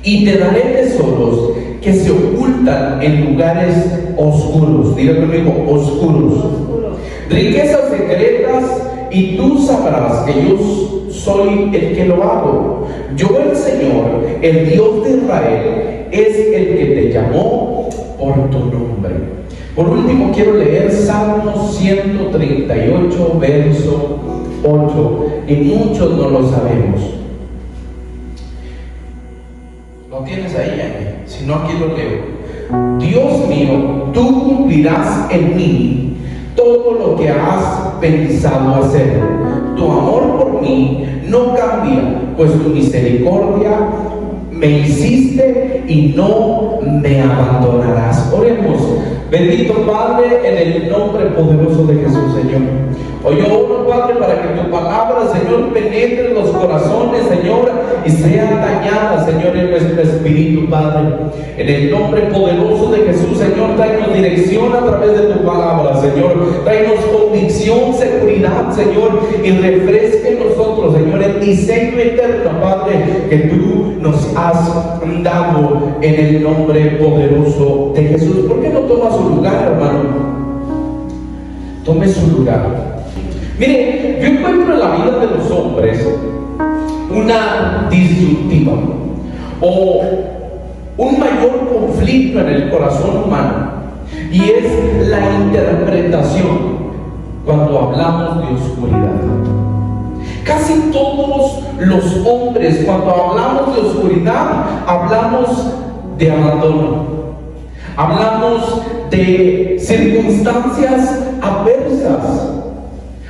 y te daré tesoros que se ocultan en lugares oscuros. Diga conmigo, oscuros. Riquezas secretas, y tú sabrás que yo soy el que lo hago. Yo, el Señor, el Dios de Israel, es el que te llamó por tu nombre. Por último, quiero leer Salmos 138, verso 8, y muchos no lo sabemos. ¿Lo tienes ahí, Jaime? Si no, aquí lo leo. Dios mío, tú cumplirás en mí todo lo que has pensado hacer. Tu amor por mí no cambia, pues tu misericordia me hiciste y no me abandonarás. Oremos. Bendito Padre, en el nombre poderoso de Jesús, Señor. Hoy yo oro, Padre, para que tu palabra, Señor, penetre los corazones, Señor, y sea dañada, Señor, en nuestro espíritu, Padre. En el nombre poderoso de Jesús, Señor, tráenos dirección a través de tu palabra, Señor. Tráenos convicción, seguridad, Señor, y refresque en nosotros, Señor, el diseño eterno, Padre, que tú nos has dado en el nombre poderoso de Jesús. ¿Por qué no toma su lugar, hermano? Tome su lugar. Mire, yo encuentro en la vida de los hombres una disyuntiva o un mayor conflicto en el corazón humano, y es la interpretación cuando hablamos de oscuridad. Casi todos los hombres, cuando hablamos de oscuridad, hablamos de abandono, hablamos de circunstancias adversas,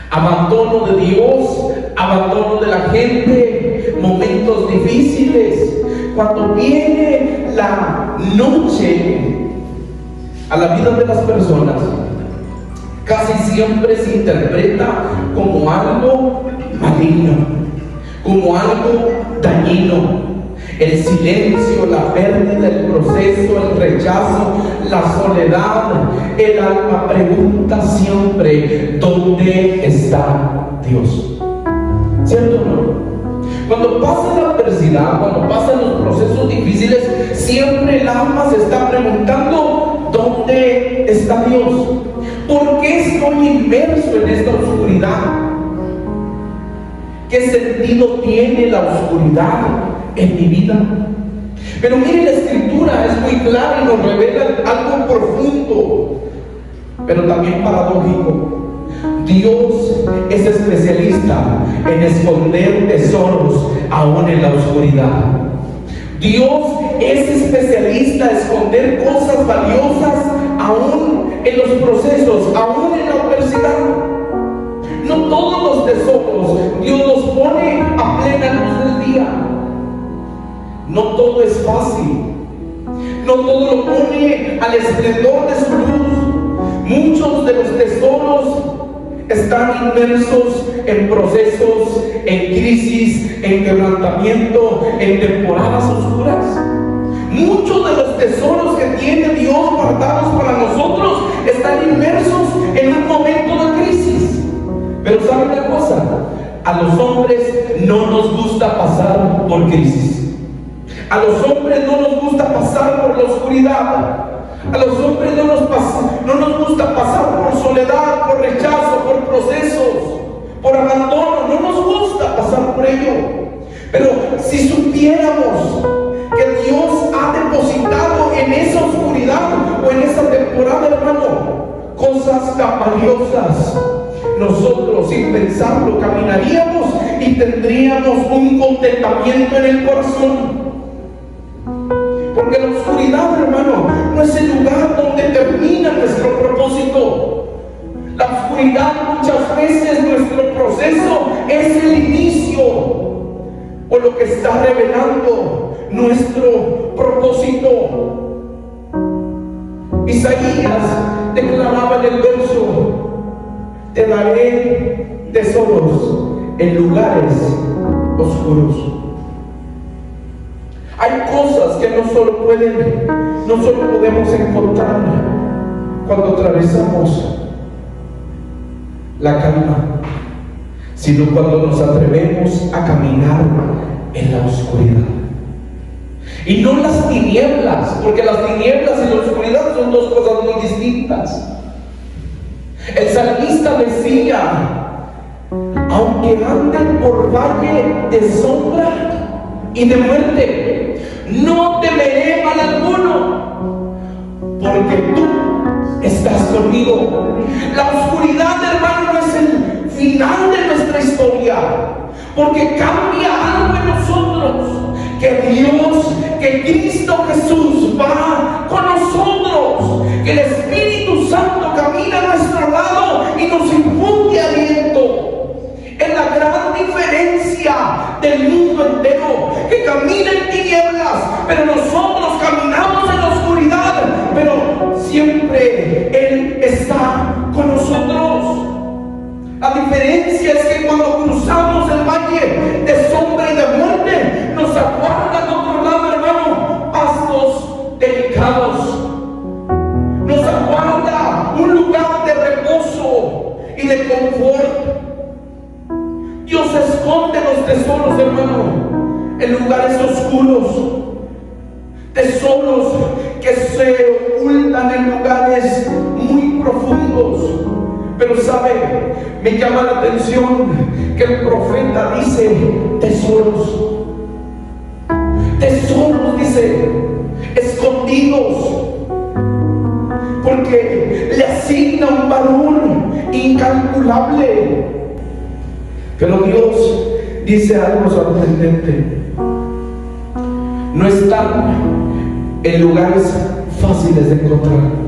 abandono de Dios, abandono de la gente, momentos difíciles. Cuando viene la noche a la vida de las personas, casi siempre se interpreta como algo maligno, como algo dañino. El silencio, la pérdida, el proceso, el rechazo, la soledad. El alma pregunta siempre: ¿dónde está Dios? ¿Cierto o no? Cuando pasa la adversidad, cuando pasan los procesos difíciles, siempre el alma se está preguntando: ¿dónde está Dios? ¿Por qué estoy inmerso en esta oscuridad? ¿Qué sentido tiene la oscuridad en mi vida? Pero mire, la escritura es muy clara y nos revela algo profundo, pero también paradójico. Dios es especialista en esconder tesoros aún en la oscuridad. Dios es especialista en esconder cosas valiosas aún en los procesos, aún en la adversidad. No todos los tesoros Dios los pone a plena luz del día. No todo es fácil. No todo lo pone al esplendor de su luz. Muchos de los tesoros están inmersos en procesos, en crisis, en quebrantamiento, en temporadas oscuras. Muchos de los tesoros que tiene Dios guardados para nosotros están inmersos en un momento de crisis. Pero ¿saben una cosa? A los hombres no nos gusta pasar por crisis. A los hombres no nos gusta pasar por la oscuridad. A los hombres no nos gusta pasar por soledad, por rechazo, por procesos, por abandono. No nos gusta pasar por ello. Pero si supiéramos que Dios ha depositado en esa oscuridad o en esa temporada, hermano, cosas tan valiosas, nosotros sin pensarlo caminaríamos y tendríamos un contentamiento en el corazón. Porque la oscuridad, hermano, no es el lugar donde termina nuestro propósito. La oscuridad muchas veces, nuestro proceso, es el inicio o lo que está revelando nuestro propósito. Isaías declaraba en el verso: te daré tesoros en lugares oscuros. Hay cosas que no solo podemos encontrar cuando atravesamos la calma, sino cuando nos atrevemos a caminar en la oscuridad. Y no las tinieblas, porque las tinieblas y la oscuridad son dos cosas muy distintas. El salmista decía: aunque anden por valle de sombra y de muerte, no temeré mal alguno, porque tú estás conmigo. La oscuridad, hermano, no es el final de nuestra historia, porque cambia algo en nosotros, que Dios, que Cristo Jesús va con nosotros, que el Espíritu Santo camina a nuestro lado y nos infunde aliento. Es la gran diferencia del mundo entero, que camina en tinieblas, pero nosotros caminamos en la oscuridad, pero siempre Él está con nosotros. La diferencia es que cuando cruzamos el valle de sombra y de muerte, nos aguarda al otro lado, hermano, pastos delicados. Nos aguarda un lugar de reposo y de confort. Dios esconde los tesoros, hermano, en lugares oscuros. Tesoros que se ocultan en lugares muy profundos. Pero sabe, me llama la atención que el profeta dice tesoros. Tesoros, dice, escondidos. Porque le asigna un valor incalculable. Pero Dios dice algo sorprendente: no están en lugares fáciles de encontrar.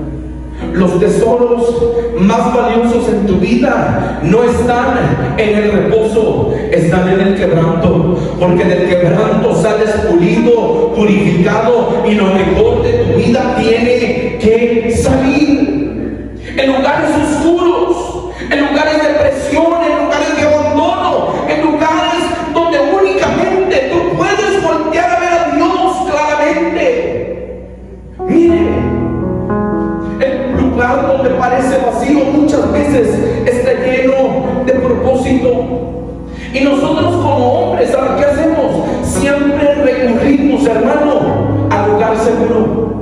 Los tesoros más valiosos en tu vida no están en el reposo, están en el quebranto, porque del quebranto sales pulido, purificado, y lo mejor de tu vida tiene que salir. En lugares oscuros, en lugares de presión, en lugares de abandono, en lugares donde únicamente tú puedes voltear a ver a Dios claramente. Mire, el lugar donde parece vacío muchas veces está lleno de propósito. Y nosotros como hombres, ¿sabes qué hacemos? Siempre recurrimos, hermano, al lugar seguro.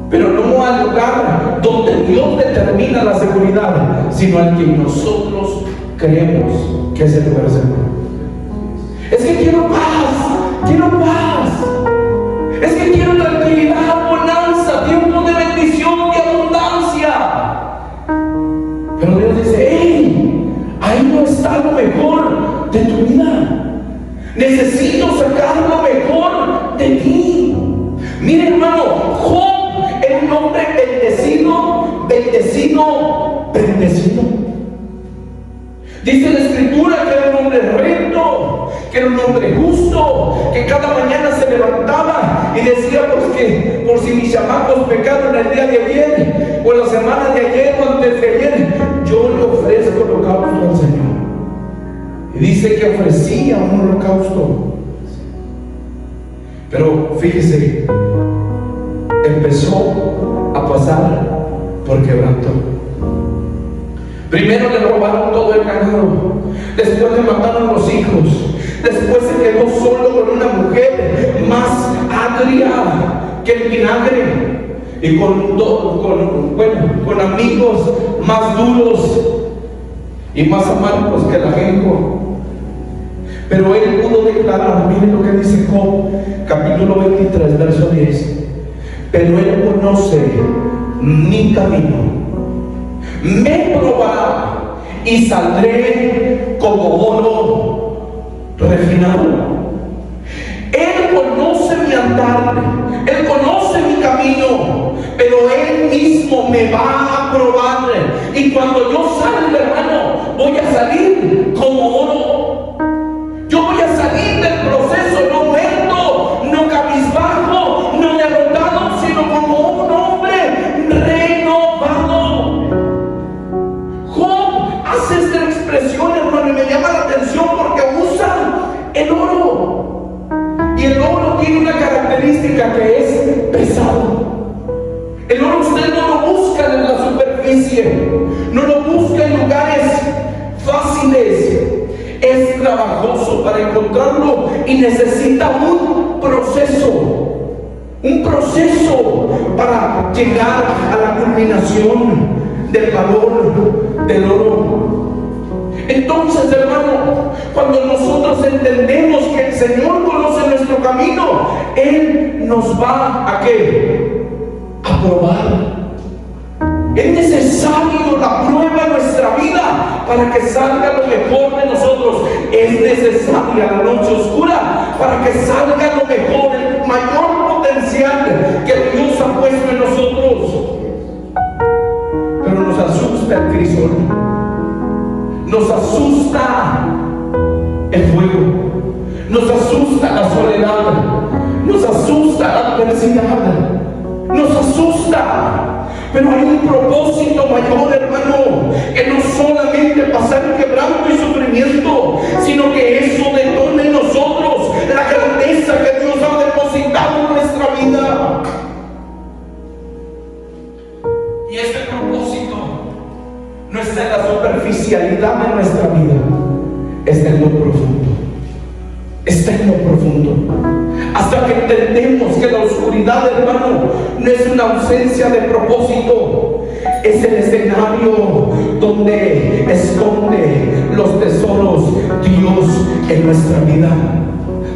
Pero no al lugar donde Dios determina la seguridad, sino al que nosotros creemos que es el lugar seguro. Es que quiero paz, quiero paz. Es que quiero tranquilidad, bonanza, tiempo de bendición, de abundancia. Pero Dios dice: hey, ahí no está lo mejor de tu vida. Necesito sacar lo mejor de ti. Mire, hermano, Job era un hombre bendecido, bendecido, bendecido. Dice la Escritura que era un hombre recto, que era un hombre justo, que cada mañana se levantaba y decía: pues que por si mis chamacos pecaron el día de ayer, o la semana de ayer, o antes de ayer, yo le ofrezco holocausto al Señor. Y dice que ofrecía un holocausto. Pero fíjese, empezó a pasar por quebranto. Primero le robaron todo el ganado, después le mataron los hijos, después se quedó solo con una mujer más agria que el vinagre, y con amigos más duros y más amargos que el ajenjo. Pero él pudo declarar, miren lo que dice Job, capítulo 23, verso 10: pero él conoce mi camino, me probará y saldré como oro refinado. Él conoce mi andar, Él conoce mi camino, pero Él mismo me va a probar. Y cuando yo salga, hermano, voy a salir como oro. Yo voy a salir del proceso no muerto, no cabizbajo, no derrotado, sino como un hombre renovado. Job hace esta expresión, hermano, y me llama la atención porque usa el oro. Y el oro tiene una característica que es pesado. El oro usted no lo busca en la superficie, no lo busca en lugares fáciles. Es trabajoso para encontrarlo y necesita un proceso. un proceso para llegar a la culminación del valor del oro. Entonces, hermano, cuando nosotros entendemos que el Señor conoce nuestro camino, Él nos va ¿a qué? A probar. Es necesario la prueba en nuestra vida para que salga lo mejor de nosotros. Es necesaria la noche oscura para que salga lo mejor, el mayor potencial que Dios ha puesto en nosotros. Pero nos asusta el crisol, nos asusta el fuego, nos asusta la soledad, nos asusta la adversidad, nos asusta. Pero hay un propósito mayor, hermano, que no solamente pasar quebranto y sufrimiento, sino que eso detone en nosotros la grandeza que Dios ha depositado en nuestra vida. Y ese propósito no está en la superficialidad de nuestra vida, está en lo profundo. Está en lo profundo. Hasta que entendemos que la oscuridad, hermano, no es una ausencia de propósito, es el escenario donde esconde los tesoros Dios en nuestra vida.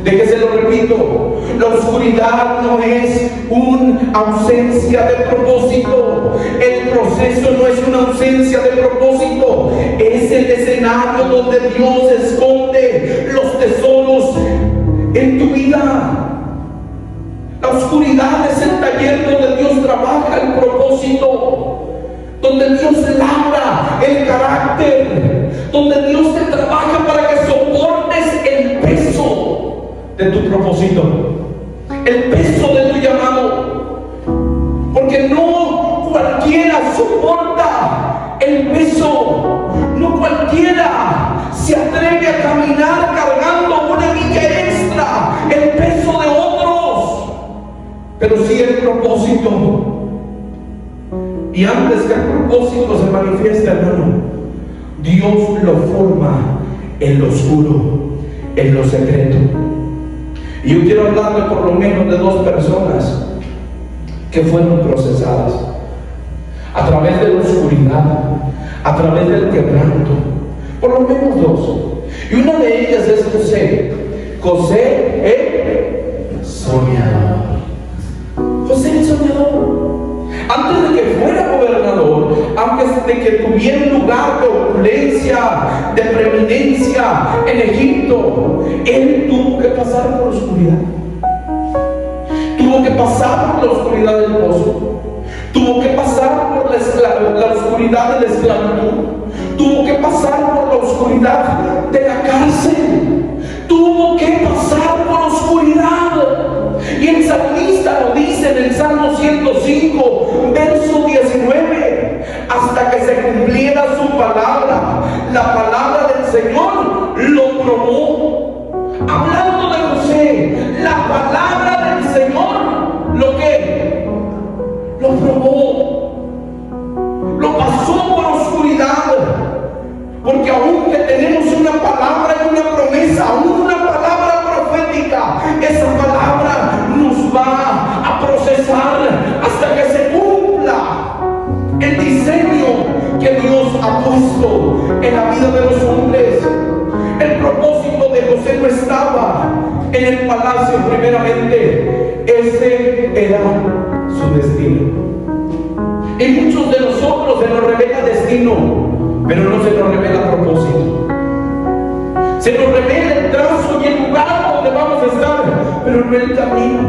Déjese lo repito, la oscuridad no es una ausencia de propósito, el proceso no es una ausencia de propósito, es el escenario donde Dios esconde los tesoros en tu vida. La oscuridad es el taller donde Dios trabaja el propósito, donde Dios labra el carácter, donde Dios te trabaja para que soportes el peso de tu propósito, el peso de tu llamado, porque no cualquiera soporta el peso, no cualquiera se atreve a caminar cargando una milla extra, el peso de otros, pero sí el propósito. Y antes que el propósito se manifieste, hermano, Dios lo forma en lo oscuro, en lo secreto. Y yo quiero hablarle por lo menos de dos personas que fueron procesadas a través de la oscuridad, a través del quebranto, por lo menos dos. Y una de ellas es José. José el soñador. José el soñador. Antes de que fuera gobernador, antes de que tuviera un lugar de opulencia, de preeminencia en Egipto, él tuvo que pasar por la oscuridad. Tuvo que pasar por la oscuridad del pozo. Tuvo que pasar por la oscuridad de la esclavitud. Tuvo que pasar por la oscuridad de la cárcel. Tuvo que pasar por la oscuridad. Y el salmista lo dice en el Salmo 105, verso 19, hasta que se cumpliera su palabra, la palabra del Señor lo probó. Hablando de José, la palabra del Señor, ¿lo qué? Lo probó. Lo pasó por oscuridad. Porque aunque tenemos una palabra y una promesa, aún una palabra profética, esa palabra nos va a procesar hasta que se cumpla el diseño que Dios ha puesto en la vida de los hombres. El propósito de José no estaba en el palacio primeramente, ese era su destino. Y muchos de nosotros se nos revela destino, pero no se nos revela propósito. Se nos revela el trazo y el lugar donde vamos a estar, pero no el camino.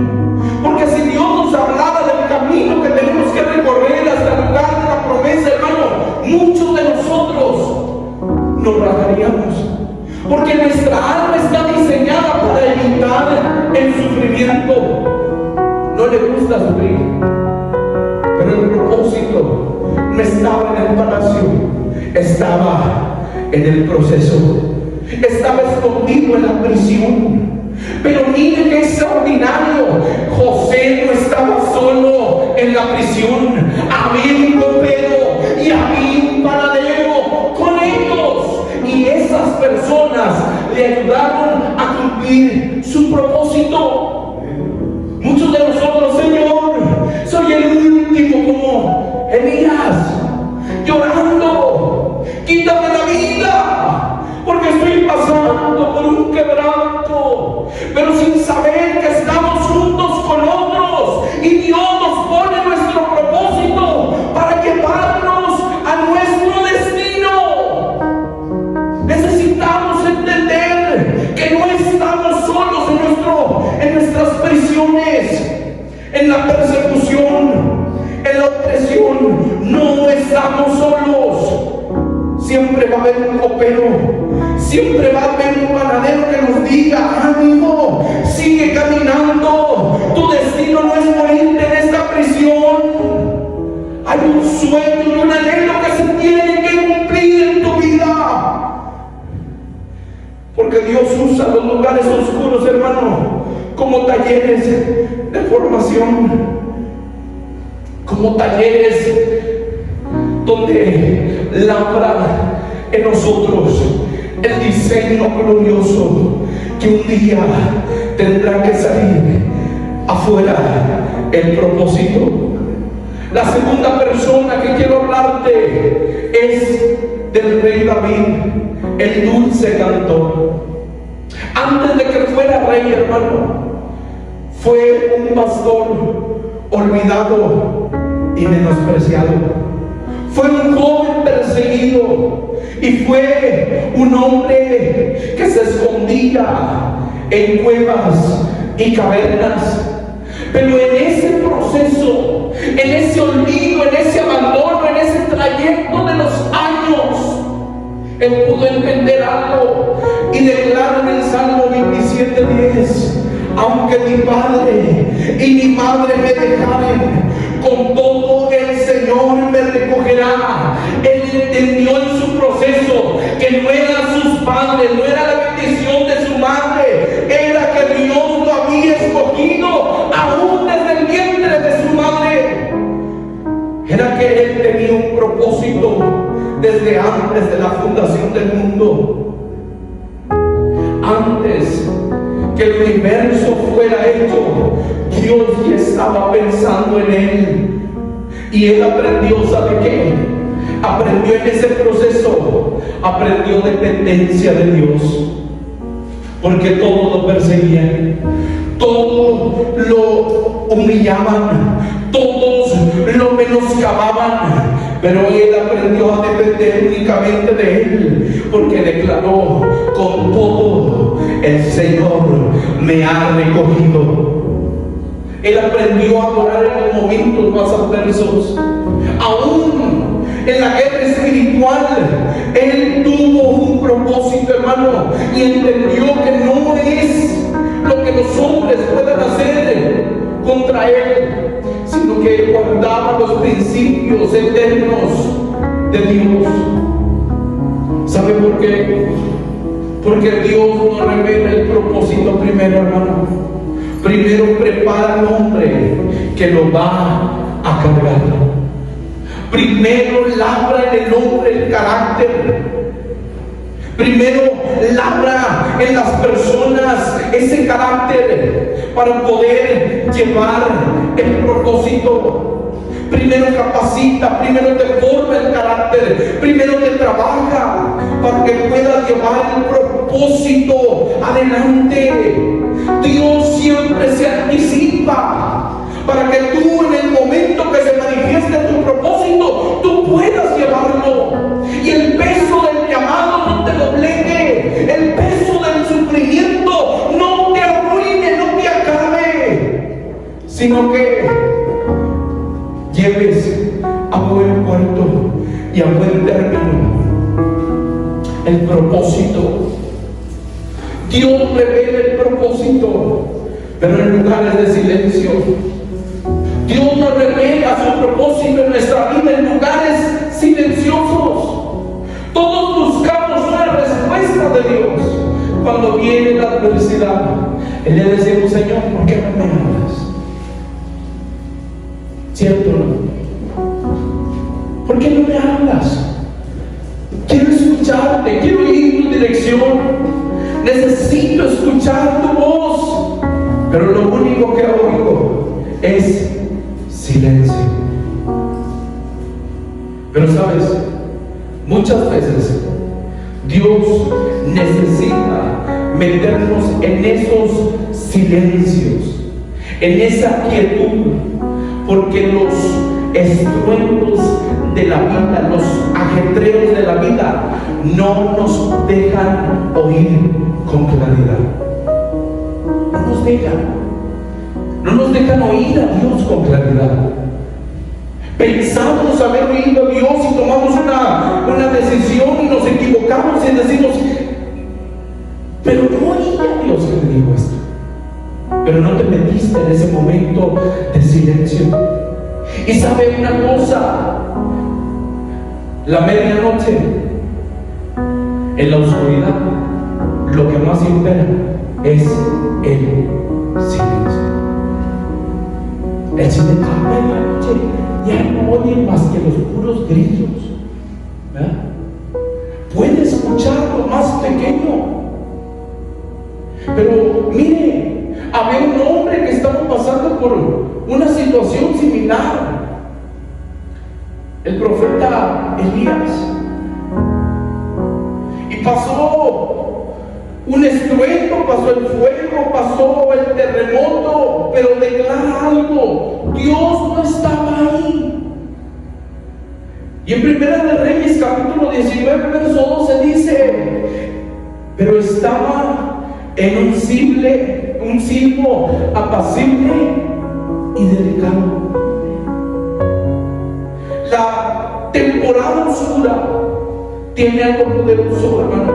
Porque si Dios nos hablara del camino que tenemos que recorrer hasta el lugar de la promesa, hermano, muchos de nosotros nos rajaríamos. Porque nuestra alma está diseñada para evitar el sufrimiento. No le gusta sufrir, pero el propósito no estaba en el palacio, estaba en el proceso, estaba escondido en la prisión. Pero mire qué extraordinario, José no estaba solo en la prisión, había un copero y había un panadero con ellos, y esas personas le ayudaron a cumplir su propósito. Muchos de nosotros, Señor, Elías, llorando, quítame la vida, porque estoy pasando por un quebranto, pero sin saber que estamos juntos con otros y Dios nos pone nuestro propósito para llevarnos a nuestro destino. Necesitamos entender que no estamos solos en nuestras prisiones, en la persecución, en la opresión. No estamos solos. Siempre va a haber un copero, siempre va a haber un panadero que nos diga: ánimo, sigue caminando, tu destino no es morirte en esta prisión. Hay un sueño y un anhelo que se tiene que cumplir en tu vida, porque Dios usa los lugares oscuros, hermano, como talleres de formación, como talleres donde labra en nosotros el diseño glorioso que un día tendrá que salir afuera, el propósito. La segunda persona que quiero hablarte es del rey David, el dulce cantor. Antes de que fuera rey, hermano, fue un pastor olvidado y menospreciado. Fue un joven perseguido y fue un hombre que se escondía en cuevas y cavernas. Pero en ese proceso, en ese olvido, en ese abandono, en ese trayecto de los años, él pudo entender algo y declara en el Salmo 27:10: aunque mi padre y mi madre me dejaren, con todo el Señor me recogerá. Él entendió en su proceso que no eran sus padres, no era la bendición de su madre, era que Dios lo había escogido aún desde el vientre de su madre. Era que él tenía un propósito desde antes de la fundación del mundo. Antes que el universo fuera hecho, Dios ya estaba pensando en él. Y él aprendió, ¿sabe qué? Aprendió en ese proceso, aprendió dependencia de Dios. Porque todos lo perseguían, todos lo humillaban, todos lo menoscababan, pero él aprendió a depender únicamente de él, porque declaró: con todo el Señor me ha recogido. Él aprendió a adorar en los momentos más adversos. Aún en la guerra espiritual, él tuvo un propósito, hermano, y entendió que no es lo que los hombres puedan hacer contra él, sino que él guardaba los principios eternos de Dios. ¿Sabe por qué? Porque Dios no revela el propósito primero, hermano. Primero prepara al hombre que lo va a cargar. Primero labra en el hombre el carácter. Primero labra en las personas ese carácter para poder llevar el propósito. Primero capacita, primero te forma el carácter, primero te trabaja para que puedas llevar el propósito adelante. Dios siempre se anticipa para que tú, en el momento que se manifieste tu propósito, tú puedas llevarlo. Y el peso del llamado no te doblegue, el peso del sufrimiento no te arruine, no te acabe, sino que lleves a buen puerto y a buen término el propósito. Dios revela el propósito, pero en lugares de silencio. Dios nos revela su propósito en nuestra vida en lugares silenciosos. Todos buscamos una respuesta de Dios cuando viene la adversidad. Y le decimos: Señor, ¿por qué no me hablas? ¿Cierto o no? ¿Por qué no me hablas? Quiero escucharte, quiero ir tu dirección. Necesito escuchar tu voz, pero lo único que oigo es silencio. Pero sabes, muchas veces Dios necesita meternos en esos silencios, en esa quietud, porque los estruendos de la vida, los ajetreos de la vida, no nos dejan oír con claridad. No nos dejan oír a Dios con claridad. Pensamos haber oído a Dios y tomamos una decisión y nos equivocamos y decimos, pero no oí a Dios que me dijo esto. Pero no te metiste en ese momento de silencio. Y sabe una cosa, la medianoche, en la oscuridad, lo que más impera es el silencio. El silencio a medianoche ya no oye más que los puros grillos, ¿verdad? Puede escuchar lo más pequeño. Pero mire, había un hombre que estaba pasando por una situación similar, el profeta Elías, y pasó un estruendo, pasó el fuego, pasó el terremoto, pero declara algo: Dios no estaba ahí. Y en Primera de Reyes capítulo 19 verso 12 dice: pero estaba en un silbo apacible y delicado. La temporada oscura tiene algo poderoso, hermano.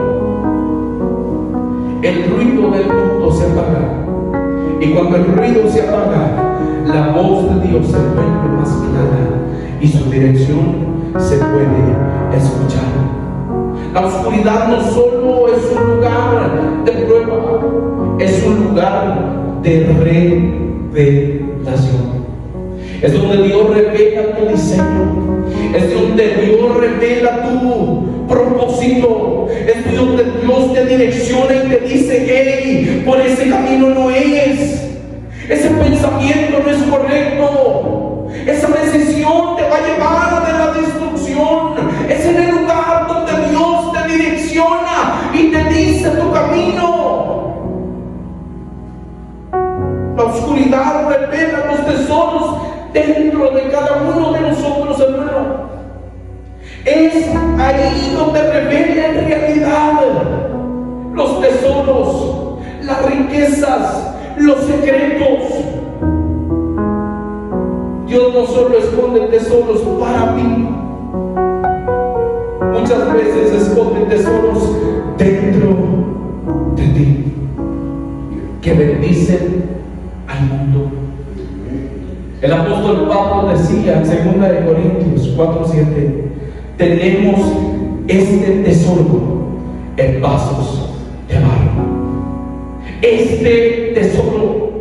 El ruido del mundo se apaga, y cuando el ruido se apaga, la voz de Dios se vuelve más clara y su dirección se puede escuchar. La oscuridad no solo es un lugar de prueba, es un lugar de revelación. Es donde Dios revela tu diseño, es donde Dios revela tu propósito, es donde Dios te direcciona y te dice: hey, por ese camino no es, ese pensamiento no es correcto, esa decisión te va a llevar a la destrucción. Es en el lugar donde Dios te direcciona y te dice tu camino. La oscuridad revela los tesoros dentro de cada uno de nosotros, hermano. Es ahí donde revela en realidad los tesoros, las riquezas, los secretos. Dios no solo esconde tesoros para ti, muchas veces esconde tesoros dentro de ti que bendicen al mundo. El apóstol Pablo decía en 2 Corintios 4:7: tenemos este tesoro en vasos de barro. Este tesoro,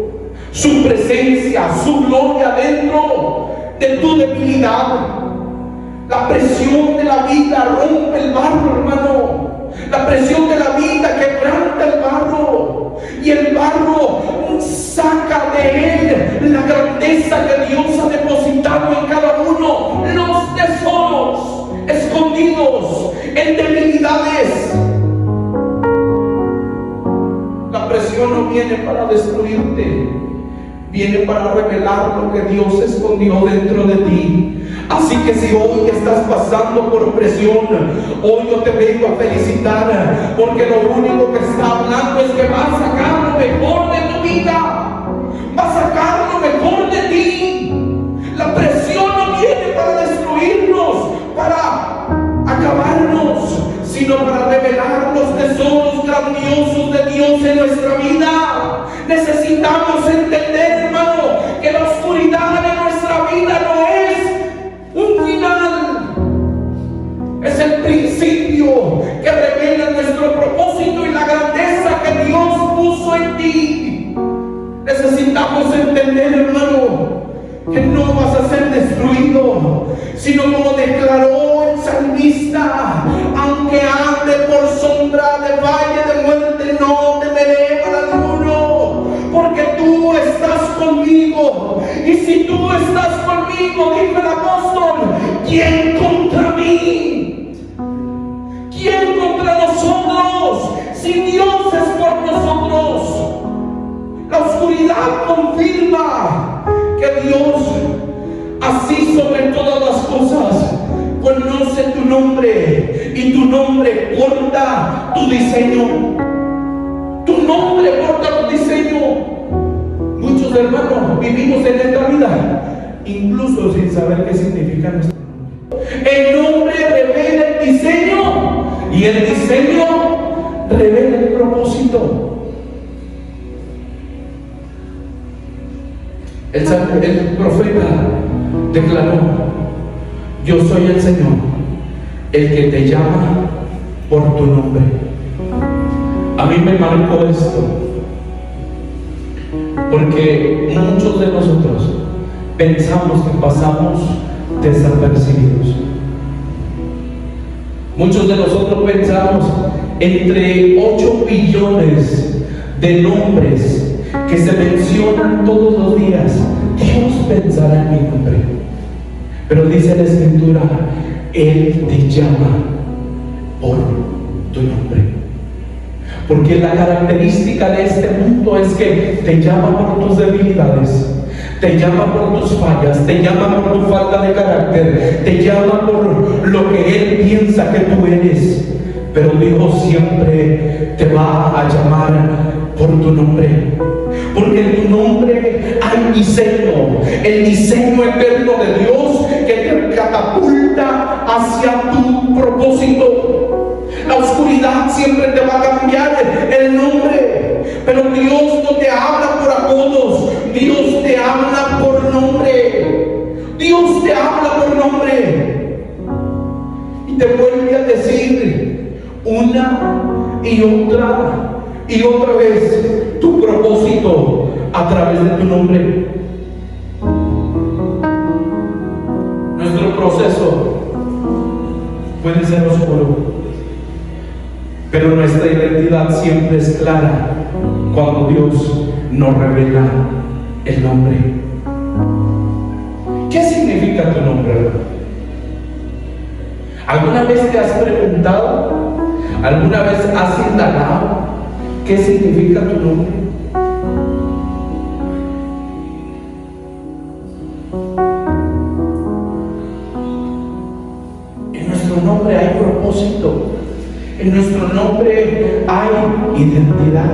su presencia, su gloria dentro de tu debilidad. La presión de la vida rompe el barro, hermano. La presión de la vida quebranta el barro, y el barro saca de él la grandeza que Dios ha depositado en cada uno, los tesoros escondidos en debilidades. La presión no viene para destruirte, viene para revelar lo que Dios escondió dentro de ti. Así que si hoy estás pasando por presión, hoy yo te vengo a felicitar, porque lo único que está hablando es que va a sacar lo mejor de tu vida, va a sacar lo mejor de ti. La presión no viene para destruirnos, para acabarnos, sino para revelar los tesoros grandiosos de Dios en nuestra vida. Necesitamos entender, hermano, que la oscuridad de nuestra vida no es un final, es el principio que revela nuestro propósito y la grandeza que Dios puso en ti. Necesitamos entender, hermano, que no vas a ser destruido, sino como declaró el salmista: aunque ande por sombra de valle de muerte, no temeré mal alguno, porque tú estás conmigo. Y si tú estás conmigo, dijo el apóstol, ¿quién contra mí? Si Dios es por nosotros, la oscuridad confirma que Dios, así sobre todas las cosas, conoce tu nombre y tu nombre porta tu diseño. Tu nombre porta tu diseño. Muchos hermanos vivimos en esta vida incluso sin saber qué significa nuestro nombre. El nombre revela el diseño y el diseño revela el propósito. El profeta declaró: yo soy el Señor, el que te llama por tu nombre. A mí me marcó esto, porque muchos de nosotros pensamos que pasamos desapercibidos. Muchos de nosotros pensamos entre 8 billones de nombres que se mencionan todos los días. Dios pensará en mi nombre. Pero dice la Escritura: Él te llama por tu nombre. Porque la característica de este mundo es que te llama por tus debilidades, te llama por tus fallas, te llama por tu falta de carácter, te llama por lo que Él piensa que tú eres. Pero Dios siempre te va a llamar por tu nombre, porque en tu nombre hay diseño, el diseño eterno de Dios que te catapulta hacia tu propósito. La oscuridad siempre te va a cambiar el nombre, pero Dios no te habla por apodos, Dios te habla por nombre. Dios te habla por nombre y te vuelve a decir una y otra vez tu propósito a través de tu nombre. Nuestro proceso puede ser oscuro, pero nuestra identidad siempre es clara cuando Dios nos revela el nombre. ¿Qué significa tu nombre? ¿Alguna vez te has preguntado? ¿Alguna vez has indagado qué significa tu nombre? En nuestro nombre hay propósito. En nuestro nombre hay identidad.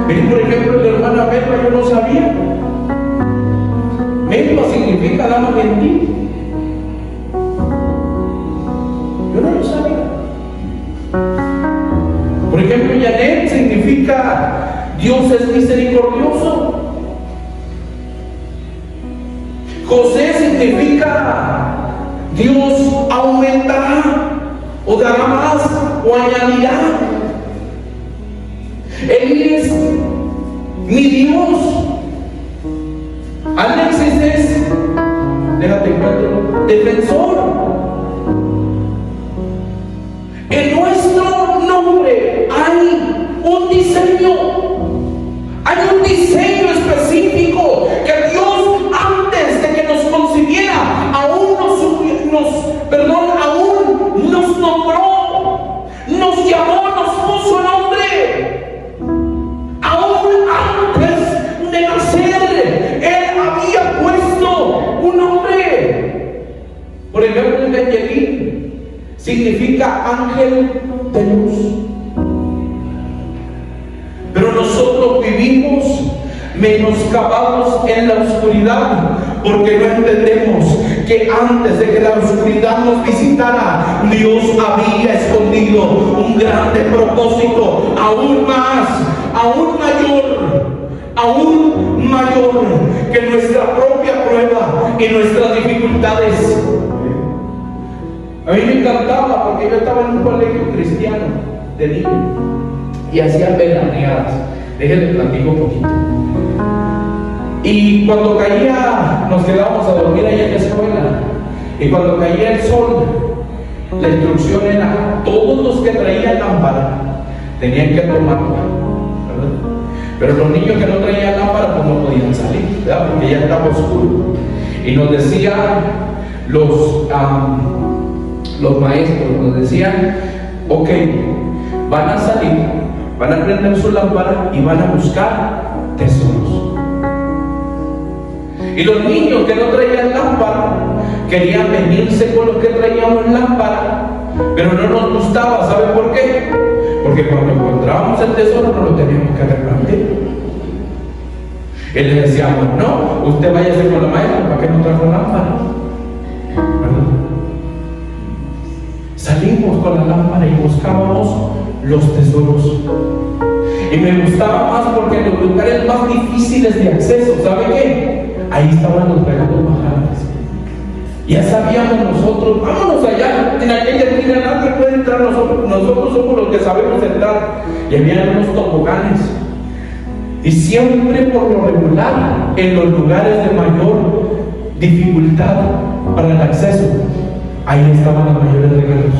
Ven, por ejemplo, la hermana Melba, yo no sabía. Melba significa dama gentil. Yo no lo sabía. Por ejemplo, Janet significa Dios es misericordioso. José significa Dios aumentará o dará más o añadirá. Él es mi Dios. Alexis es, déjate encuentro, defensor. En nuestro nombre hay un diseño. Hay un diseño específico que Dios, antes de que nos concibiera, aún nos nombró, nos llamó, nos puso nombre. Aún antes de nacer, Él había puesto un nombre. Por ejemplo, el Benjamín significa ángel de luz. Pero nosotros vivimos menoscabados en la oscuridad porque no entendemos que antes de que la oscuridad nos visitara, Dios había escondido un grande propósito, aún mayor que nuestra propia prueba y nuestras dificultades. A mí me encantaba porque yo estaba en un colegio cristiano de niño y hacían veraneadas. Déjenme platico un poquito. Y cuando caía, nos quedábamos a dormir allá en la escuela. Y cuando caía el sol, la instrucción era: todos los que traían lámpara tenían que tomarla, ¿verdad? Pero los niños que no traían lámpara pues no podían salir, ¿verdad? Porque ya estaba oscuro. Y nos decían los maestros, nos decían: ok, van a salir van a prender su lámpara y van a buscar tesoros. Y los niños que no traían lámpara querían venirse con los que traíamos lámpara, pero no nos gustaba. ¿Sabe por qué? Porque cuando encontrábamos el tesoro no lo teníamos que repartir. Y les decíamos: no, usted váyase con la maestra, ¿para qué no trajo lámpara? ¿Verdad? Salimos con la lámpara y buscábamos los tesoros. Y me gustaba más porque en los lugares más difíciles de acceso, ¿sabe qué? Ahí estaban los regalos más grandes. Ya sabíamos nosotros, vámonos allá, en aquella esquina nadie puede entrar, nosotros somos los que sabemos entrar. Y había unos toboganes. Y siempre por lo regular, en los lugares de mayor dificultad para el acceso, ahí estaban los mayores regalos.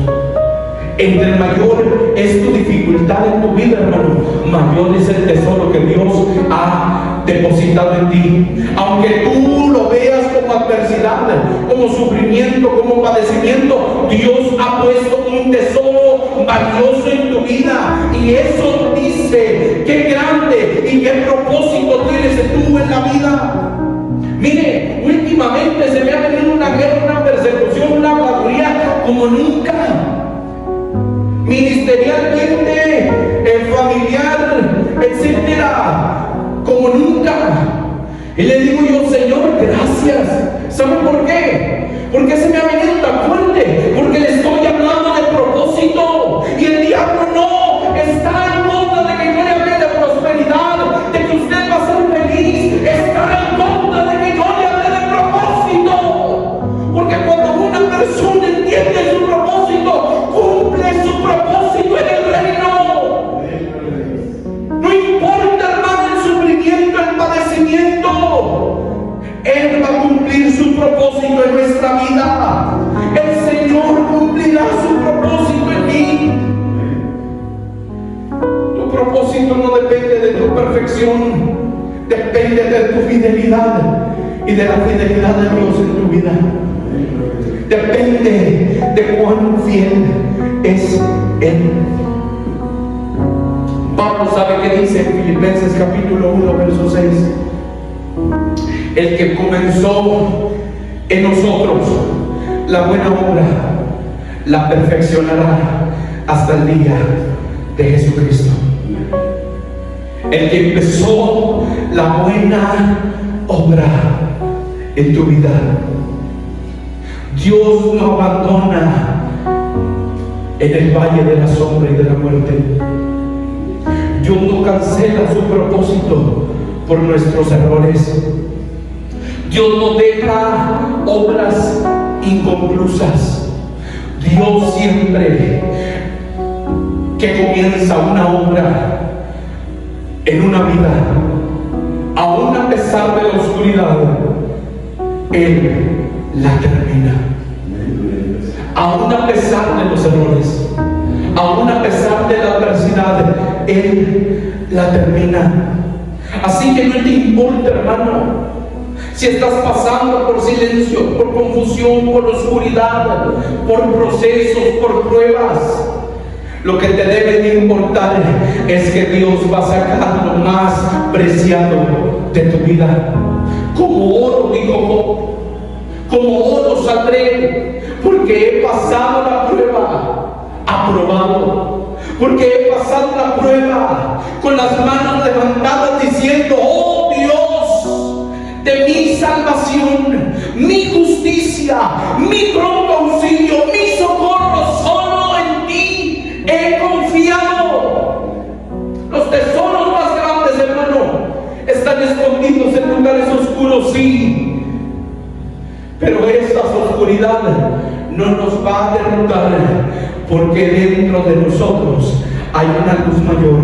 Entre mayor es tu dificultad en tu vida, hermano, mayor es el tesoro que Dios ha depositado en ti. Aunque tú lo veas como adversidad, como sufrimiento, como padecimiento, Dios ha puesto un tesoro valioso en tu vida. Y eso dice qué grande y qué propósito tienes tú en la vida. Mire, últimamente se me ha venido una guerra, una persecución, una habladuría como nunca. Ministerialmente, familiar, etcétera, como nunca. Y le digo yo: Señor, gracias. ¿Sabe por qué? Porque se me ha venido tan fuerte, porque le estoy hablando de propósito y el diablo no está en contra de que yo le hable de prosperidad, de que usted va a ser feliz. Está en contra de que yo le hable de propósito, porque cuando una persona entiende su propósito, cumple su propósito en el reino. No importa, hermano, el sufrimiento, el padecimiento, Él va a cumplir su propósito en nuestra vida. El Señor cumplirá su propósito en ti. Tu propósito no depende de tu perfección, depende de tu fidelidad y de la fidelidad de Dios en tu vida. Depende de cuán fiel es Él. Pablo sabe qué dice en Filipenses capítulo 1, verso 6. El que comenzó en nosotros la buena obra, la perfeccionará hasta el día de Jesucristo. El que empezó la buena obra en tu vida, Dios no abandona en el valle de la sombra y de la muerte. Dios no cancela su propósito por nuestros errores. Dios no deja obras inconclusas. Dios siempre que comienza una obra en una vida, aún a pesar de la oscuridad, Él la termina. Aún a pesar de los errores, aún a pesar de la adversidad, Él la termina. Así que no te importa, hermano, si estás pasando por silencio, por confusión, por oscuridad, por procesos, por pruebas. Lo que te debe de importar es que Dios va a sacar lo más preciado de tu vida. Como oro, dijo Job, como oro saldré, porque he pasado la prueba aprobado, porque he pasado la prueba con las manos levantadas diciendo: oh Dios, de mi salvación, mi justicia, mi pronto auxilio, mi socorro, solo en ti he confiado. Los tesoros más grandes, hermano, están escondidos en lugares oscuros, sí, pero esta oscuridad no nos va a derrotar, porque dentro de nosotros hay una luz mayor,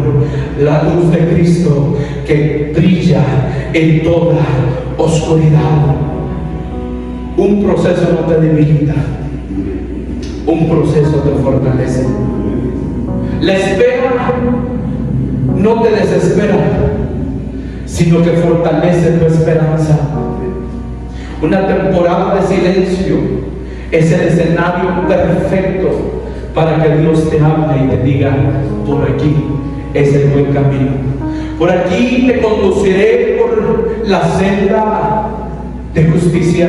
la luz de Cristo, que brilla en toda oscuridad. Un proceso no te debilita, un proceso te fortalece. La espera no te desespera, sino que fortalece tu esperanza. Una temporada de silencio es el escenario perfecto para que Dios te hable y te diga: por aquí es el buen camino. Por aquí te conduciré por la senda de justicia.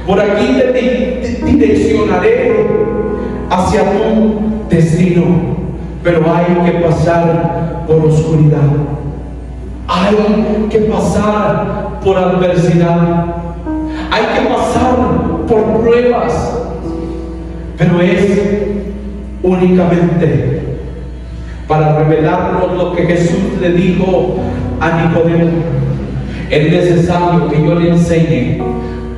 Por aquí te direccionaré hacia tu destino. Pero hay que pasar por oscuridad. Hay que pasar por adversidad. Hay que pasar por pruebas. Pero es únicamente para revelarnos lo que Jesús le dijo a Nicodemo. Es necesario que yo le enseñe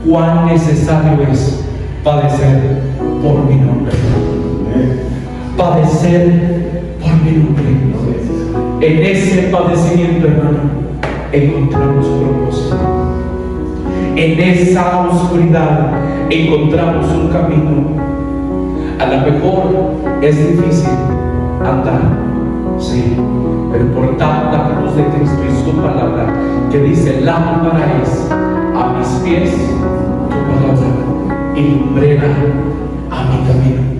cuán necesario es padecer por mi nombre. Padecer por mi nombre. En ese padecimiento, hermano, encontramos propósito. En esa oscuridad encontramos un camino. A lo mejor es difícil andar, sí, pero por tanta cruz de Cristo y su palabra, que dice: lámpara es a mis pies tu palabra y lumbrera a mi camino.